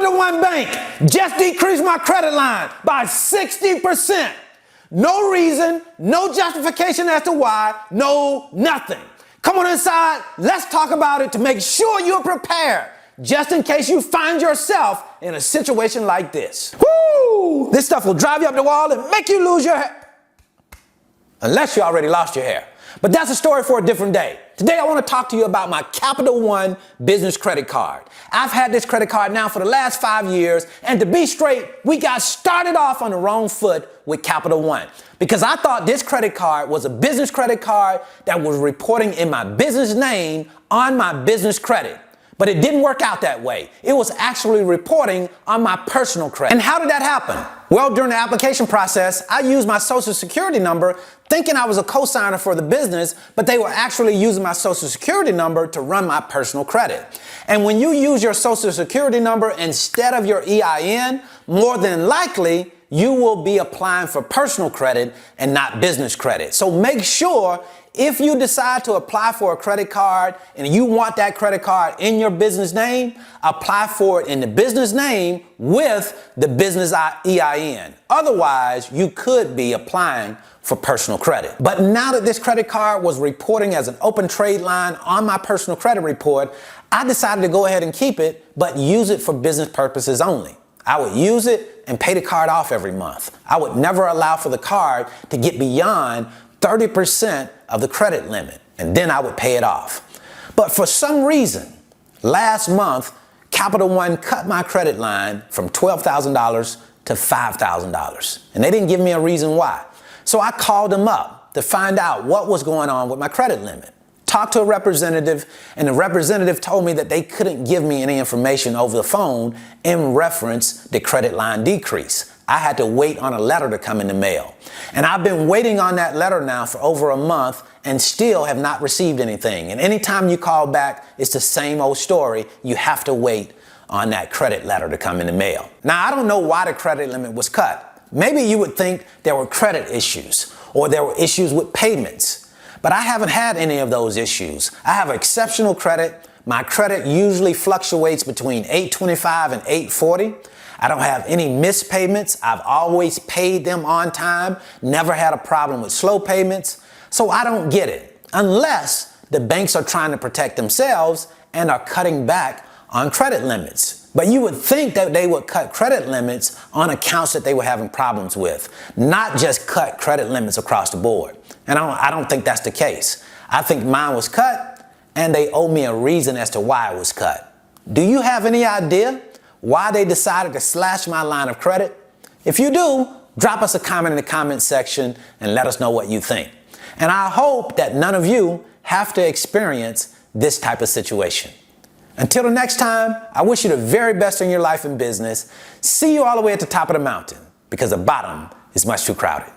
Capital One Bank just decreased my credit line by 60%. No reason, no justification as to why, no nothing. Come on inside, let's talk about it to make sure you're prepared, just in case you find yourself in a situation like this. Woo! This stuff will drive you up the wall and make you lose your hair. Unless you already lost your hair. But that's a story for a different day. Today I want to talk to you about my Capital One business credit card. I've had this credit card now for the last 5 years, and to be straight, we got started off on the wrong foot with Capital One because I thought this credit card was a business credit card that was reporting in my business name on my business credit. But it didn't work out that way. It was actually reporting on my personal credit. And how did that happen? Well, during the application process, I used my social security number thinking I was a co-signer for the business, but they were actually using my social security number to run my personal credit. And when you use your social security number instead of your EIN, more than likely, you will be applying for personal credit and not business credit. So make sure if you decide to apply for a credit card and you want that credit card in your business name, apply for it in the business name with the business EIN. Otherwise, you could be applying for personal credit. But now that this credit card was reporting as an open trade line on my personal credit report, I decided to go ahead and keep it, but use it for business purposes only. I would use it and pay the card off every month. I would never allow for the card to get beyond 30% of the credit limit, and then I would pay it off. But for some reason, last month, Capital One cut my credit line from $12,000 to $5,000, and they didn't give me a reason why. So I called them up to find out what was going on with my credit limit. Talked to a representative, and the representative told me that they couldn't give me any information over the phone in reference to credit line decrease. I had to wait on a letter to come in the mail. And I've been waiting on that letter now for over a month and still have not received anything. And anytime you call back, it's the same old story. You have to wait on that credit letter to come in the mail. Now, I don't know why the credit limit was cut. Maybe you would think there were credit issues or there were issues with payments. But I haven't had any of those issues. I have exceptional credit. My credit usually fluctuates between 825 and 840. I don't have any missed payments. I've always paid them on time, never had a problem with slow payments. So I don't get it, unless the banks are trying to protect themselves and are cutting back on credit limits. But you would think that they would cut credit limits on accounts that they were having problems with, not just cut credit limits across the board. And I don't think that's the case. I think mine was cut, and they owe me a reason as to why it was cut. Do you have any idea why they decided to slash my line of credit? If you do, drop us a comment in the comment section and let us know what you think. And I hope that none of you have to experience this type of situation. Until the next time, I wish you the very best in your life and business. See you all the way at the top of the mountain, because the bottom is much too crowded.